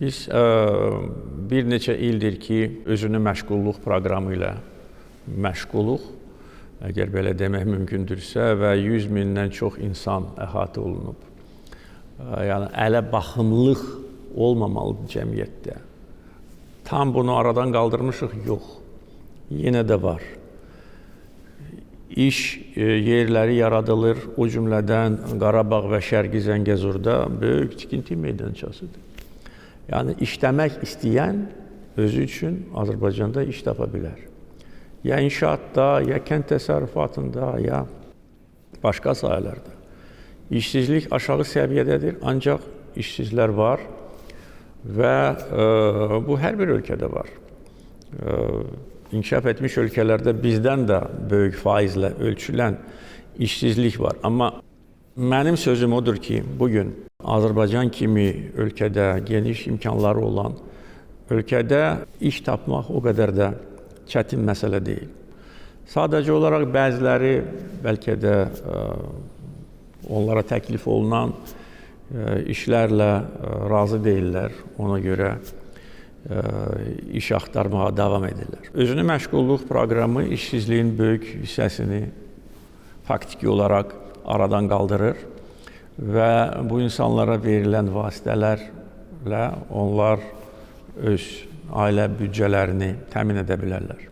Biz bir neçə ildir ki, özünü məşğulluq proqramı ilə məşğuluq, əgər belə demək mümkündürsə və 100 mindən çox insan əhatə olunub. Yəni, ələ baxımlıq olmamalıdır cəmiyyətdə. Tam bunu aradan qaldırmışıq, yox. Yenə də var. İş yerləri yaradılır, o cümlədən Qarabağ və Şərqi Zəngəzurda böyük tikinti meydançasıdır. Yəni, işləmək istəyən özü üçün Azərbaycanda iş tapa bilər. Ya inşaatda, ya kənd təsərrüfatında, ya başqa sahələrdə. İşsizlik aşağı səviyyədədir, ancaq işsizlər var və bu hər bir ölkədə var. İnkişaf etmiş ölkələrdə bizdən də böyük faizlə ölçülən işsizlik var. Amma mənim sözüm odur ki, bugün Azərbaycan kimi ölkədə geniş imkanları olan ölkədə iş tapmaq o qədər də çətin məsələ deyil. Sadəcə olaraq bəziləri bəlkə də onlara təklif olunan işlərlə razı deyirlər, ona görə iş axtarmağa davam edirlər. Özünü məşğulluq proqramı işsizliyin böyük hissəsini faktiki olaraq aradan qaldırır və bu insanlara verilən vasitələrlə onlar öz ailə büdcələrini təmin edə bilərlər.